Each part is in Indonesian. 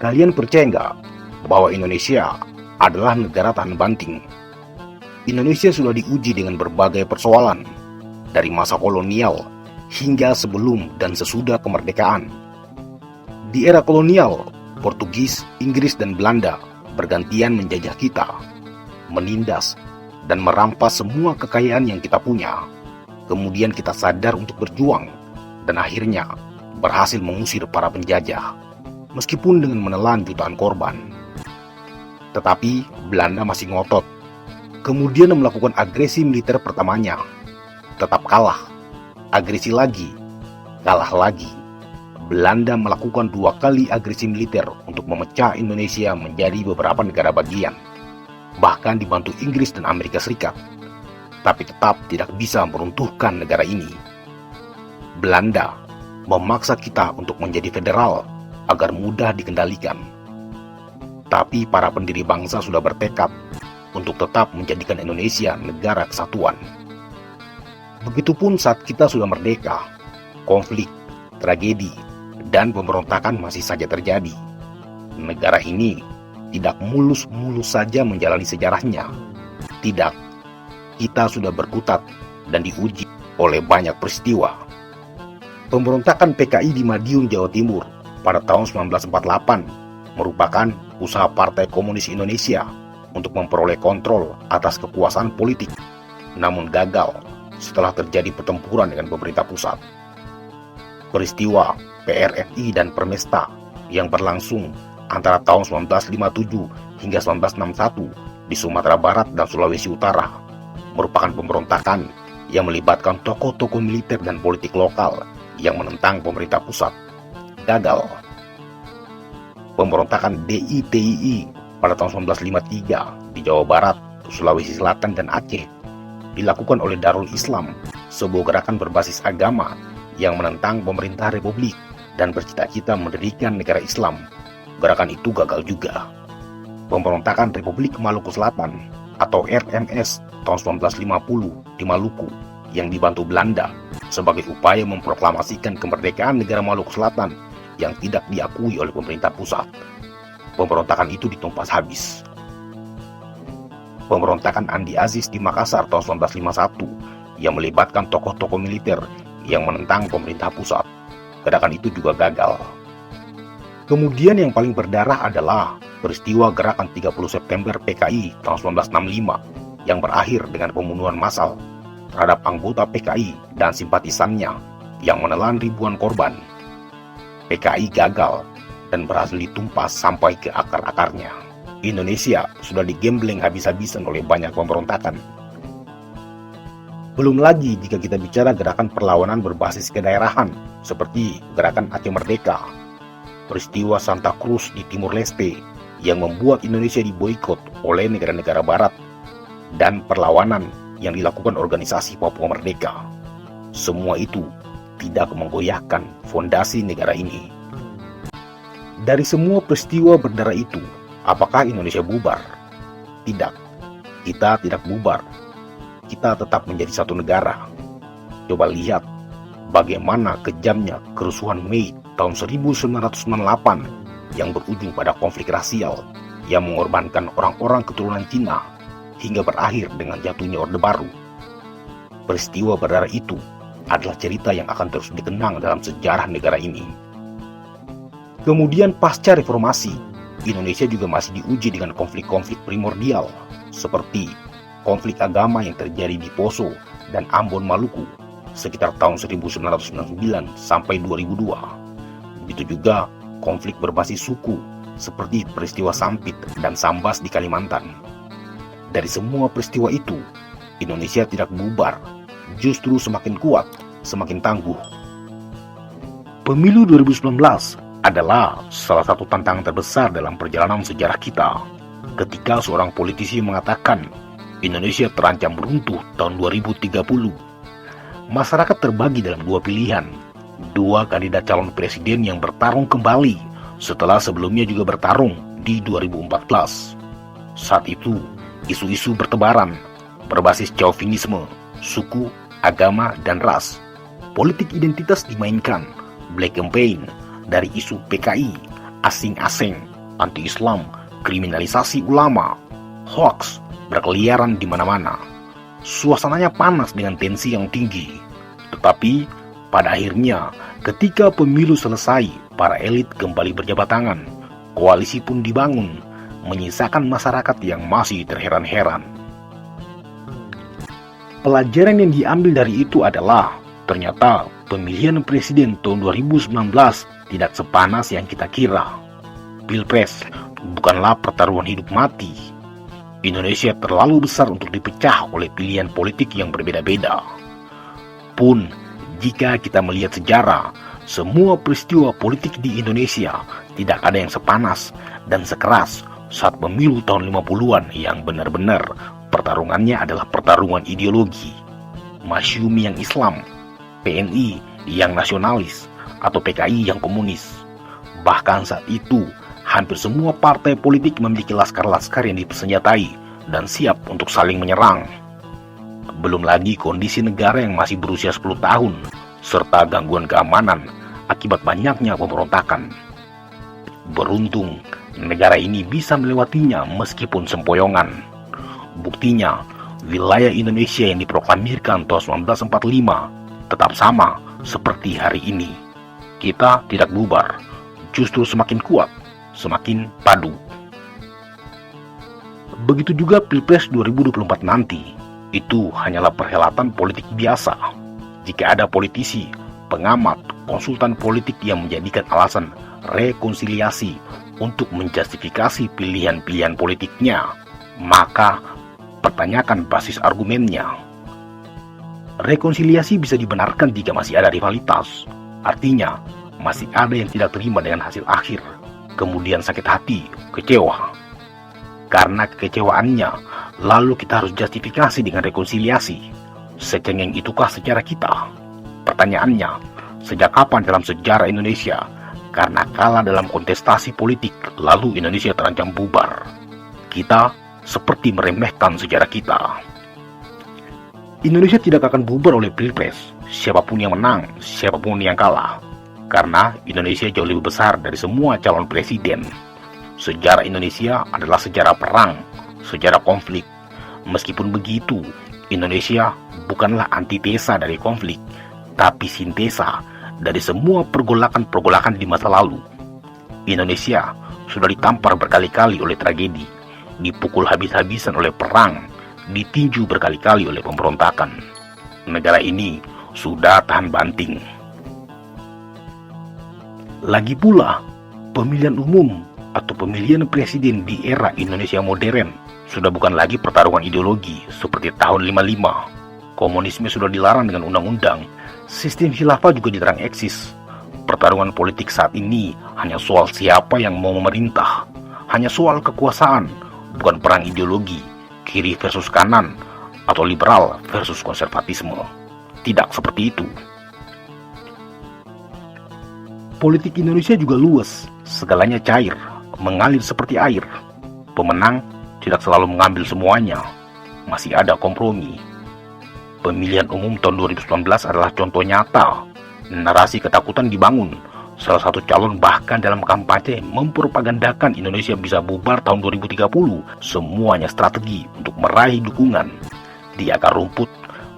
Kalian percaya nggak bahwa Indonesia adalah negara tahan banting? Indonesia sudah diuji dengan berbagai persoalan, dari masa kolonial hingga sebelum dan sesudah kemerdekaan. Di era kolonial, Portugis, Inggris, dan Belanda bergantian menjajah kita, menindas, dan merampas semua kekayaan yang kita punya. Kemudian kita sadar untuk berjuang, dan akhirnya berhasil mengusir para penjajah, meskipun dengan menelan jutaan korban. Tetapi Belanda masih ngotot, kemudian melakukan agresi militer pertamanya. Tetap kalah, agresi lagi, kalah lagi. Belanda melakukan 2 kali agresi militer untuk memecah Indonesia menjadi beberapa negara bagian, bahkan dibantu Inggris dan Amerika Serikat, tapi tetap tidak bisa meruntuhkan negara ini. Belanda memaksa kita untuk menjadi federal agar mudah dikendalikan. Tapi para pendiri bangsa sudah bertekad untuk tetap menjadikan Indonesia negara kesatuan. Begitupun saat kita sudah merdeka, konflik, tragedi, dan pemberontakan masih saja terjadi. Negara ini tidak mulus-mulus saja menjalani sejarahnya. Tidak, kita sudah berkutat dan diuji oleh banyak peristiwa. Pemberontakan PKI di Madiun, Jawa Timur pada tahun 1948 merupakan usaha Partai Komunis Indonesia untuk memperoleh kontrol atas kekuasaan politik, namun gagal setelah terjadi pertempuran dengan pemerintah pusat. Peristiwa PRRI dan Permesta yang berlangsung antara tahun 1957 hingga 1961 di Sumatera Barat dan Sulawesi Utara merupakan pemberontakan yang melibatkan tokoh-tokoh militer dan politik lokal yang menentang pemerintah pusat. Gagal. Pemberontakan DITII pada tahun 1953 di Jawa Barat, Sulawesi Selatan, dan Aceh dilakukan oleh Darul Islam, sebuah gerakan berbasis agama yang menentang pemerintah republik dan bercita-cita mendirikan negara Islam. Gerakan itu gagal juga. Pemberontakan Republik Maluku Selatan atau RMS tahun 1950 di Maluku yang dibantu Belanda sebagai upaya memproklamasikan kemerdekaan negara Maluku Selatan yang tidak diakui oleh pemerintah pusat. Pemberontakan itu ditumpas habis. Pemberontakan Andi Aziz di Makassar tahun 1951 yang melibatkan tokoh-tokoh militer yang menentang pemerintah pusat. Gerakan itu juga gagal. Kemudian yang paling berdarah adalah peristiwa gerakan 30 September PKI tahun 1965 yang berakhir dengan pembunuhan massal terhadap anggota PKI dan simpatisannya yang menelan ribuan korban. PKI gagal dan berhasil ditumpas sampai ke akar-akarnya. Indonesia sudah digembleng habis-habisan oleh banyak pemberontakan. Belum lagi jika kita bicara gerakan perlawanan berbasis kedaerahan seperti gerakan Aceh Merdeka, peristiwa Santa Cruz di Timur Leste yang membuat Indonesia diboikot oleh negara-negara barat, dan perlawanan yang dilakukan organisasi Papua Merdeka. Semua itu tidak menggoyahkan fondasi negara ini. Dari semua peristiwa berdarah itu, apakah Indonesia bubar? Tidak, kita tidak bubar. Kita tetap menjadi satu negara. Coba lihat bagaimana kejamnya kerusuhan Mei tahun 1998 yang berujung pada konflik rasial yang mengorbankan orang-orang keturunan Cina hingga berakhir dengan jatuhnya Orde Baru. Peristiwa berdarah itu adalah cerita yang akan terus dikenang dalam sejarah negara ini. Kemudian pasca reformasi, Indonesia juga masih diuji dengan konflik-konflik primordial seperti konflik agama yang terjadi di Poso dan Ambon, Maluku sekitar tahun 1999 sampai 2002. Begitu juga konflik berbasis suku seperti peristiwa Sampit dan Sambas di Kalimantan. Dari semua peristiwa itu, Indonesia tidak bubar, justru semakin kuat, semakin tangguh. Pemilu 2019 adalah salah satu tantangan terbesar dalam perjalanan sejarah kita, ketika seorang politisi mengatakan Indonesia terancam runtuh tahun 2030. Masyarakat terbagi dalam 2 pilihan, 2 kandidat calon presiden yang bertarung kembali setelah sebelumnya juga bertarung di 2014. Saat itu, isu-isu bertebaran berbasis chauvinisme, suku, agama, dan ras. Politik identitas dimainkan, black campaign dari isu PKI, asing-asing, anti-Islam, kriminalisasi ulama, hoaks berkeliaran di mana-mana. Suasananya panas dengan tensi yang tinggi. Tetapi pada akhirnya ketika pemilu selesai, para elit kembali berjabat tangan. Koalisi pun dibangun, menyisakan masyarakat yang masih terheran-heran. Pelajaran yang diambil dari itu adalah ternyata pemilihan presiden tahun 2019 tidak sepanas yang kita kira. Pilpres bukanlah pertaruhan hidup mati. Indonesia terlalu besar untuk dipecah oleh pilihan politik yang berbeda-beda. Pun, jika kita melihat sejarah, semua peristiwa politik di Indonesia tidak ada yang sepanas dan sekeras saat pemilu tahun 50-an yang benar-benar pertarungannya adalah pertarungan ideologi. Masyumi yang Islam, PNI yang nasionalis, atau PKI yang komunis. Bahkan saat itu, hampir semua partai politik memiliki laskar-laskar yang dipersenjatai dan siap untuk saling menyerang. Belum lagi kondisi negara yang masih berusia 10 tahun, serta gangguan keamanan akibat banyaknya pemberontakan. Beruntung, negara ini bisa melewatinya meskipun sempoyongan. Buktinya, wilayah Indonesia yang diproklamirkan tahun 1945 tetap sama seperti hari ini. Kita tidak bubar, justru semakin kuat, semakin padu. Begitu juga Pilpres 2024 nanti, itu hanyalah perhelatan politik biasa. Jika ada politisi, pengamat, konsultan politik yang menjadikan alasan rekonsiliasi untuk menjustifikasi pilihan-pilihan politiknya, maka pertanyakan basis argumennya. Rekonsiliasi bisa dibenarkan jika masih ada rivalitas, artinya masih ada yang tidak terima dengan hasil akhir, kemudian sakit hati, kecewa. Karena kekecewaannya, lalu kita harus justifikasi dengan rekonsiliasi. Secengeng itukah sejarah kita? Pertanyaannya, sejak kapan dalam sejarah Indonesia, karena kalah dalam kontestasi politik, lalu Indonesia terancam bubar? Kita seperti meremehkan sejarah kita. Indonesia tidak akan bubar oleh Pilpres, siapapun yang menang, siapapun yang kalah. Karena Indonesia jauh lebih besar dari semua calon presiden. Sejarah Indonesia adalah sejarah perang, sejarah konflik. Meskipun begitu, Indonesia bukanlah antitesa dari konflik, tapi sintesa dari semua pergolakan-pergolakan di masa lalu. Indonesia sudah ditampar berkali-kali oleh tragedi, dipukul habis-habisan oleh perang, ditinju berkali-kali oleh pemberontakan. Negara ini sudah tahan banting. Lagi pula, pemilihan umum atau pemilihan presiden di era Indonesia modern sudah bukan lagi pertarungan ideologi seperti tahun 55. Komunisme sudah dilarang dengan undang-undang. Sistem khilafah juga dilarang eksis. Pertarungan politik saat ini hanya soal siapa yang mau memerintah, hanya soal kekuasaan, bukan perang ideologi, kiri versus kanan, atau liberal versus konservatisme. Tidak seperti itu. Politik Indonesia juga luas, segalanya cair, mengalir seperti air. Pemenang tidak selalu mengambil semuanya, masih ada kompromi. Pemilihan umum tahun 2019 adalah contoh nyata. Narasi ketakutan dibangun. Salah satu calon bahkan dalam kampanye mempropagandakan Indonesia bisa bubar tahun 2030. Semuanya strategi untuk meraih dukungan. Di akar rumput,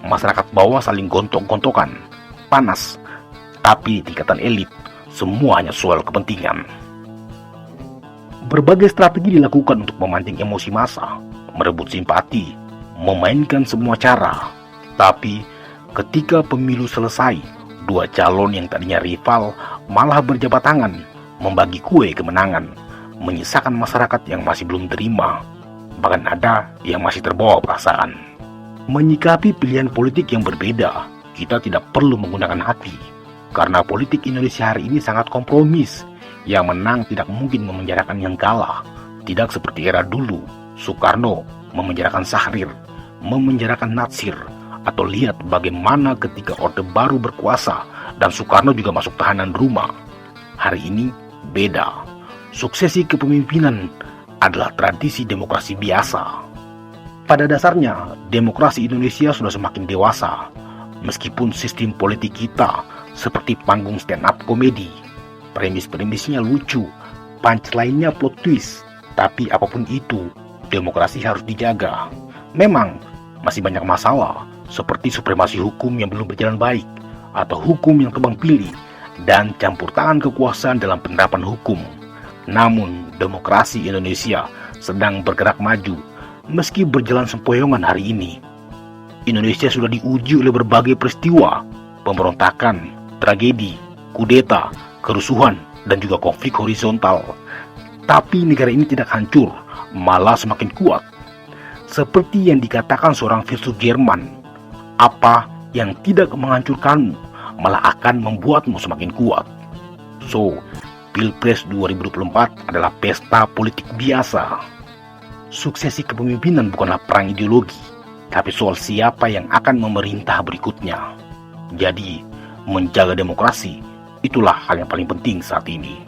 masyarakat bawah saling gontok-gontokan, panas. Tapi di tingkatan elit, semuanya soal kepentingan. Berbagai strategi dilakukan untuk memancing emosi massa, merebut simpati, memainkan semua cara. Tapi ketika pemilu selesai, dua calon yang tadinya rival malah berjabat tangan, membagi kue kemenangan, menyisakan masyarakat yang masih belum terima, bahkan ada yang masih terbawa perasaan. Menyikapi pilihan politik yang berbeda, kita tidak perlu menggunakan hati, karena politik Indonesia hari ini sangat kompromis. Yang menang tidak mungkin memenjarakan yang kalah. Tidak seperti era dulu, Soekarno memenjarakan Syahrir, memenjarakan Natsir, atau lihat bagaimana ketika Orde Baru berkuasa dan Soekarno juga masuk tahanan rumah. Hari ini beda. Suksesi kepemimpinan adalah tradisi demokrasi biasa. Pada dasarnya, demokrasi Indonesia sudah semakin dewasa, meskipun sistem politik kita seperti panggung stand-up komedi. Premis-premisnya lucu, punchline-nya plot twist. Tapi apapun itu, demokrasi harus dijaga. Memang masih banyak masalah, seperti supremasi hukum yang belum berjalan baik, atau hukum yang tebang pilih, dan campur tangan kekuasaan dalam penerapan hukum. Namun, demokrasi Indonesia sedang bergerak maju, meski berjalan sempoyongan hari ini. Indonesia sudah diuji oleh berbagai peristiwa, pemberontakan, tragedi, kudeta, kerusuhan, dan juga konflik horizontal. Tapi negara ini tidak hancur, malah semakin kuat. Seperti yang dikatakan seorang filsuf Jerman, apa yang tidak menghancurkanmu, malah akan membuatmu semakin kuat. So, Pilpres 2024 adalah pesta politik biasa. Suksesi kepemimpinan bukanlah perang ideologi, tapi soal siapa yang akan memerintah berikutnya. Jadi, menjaga demokrasi itulah hal yang paling penting saat ini.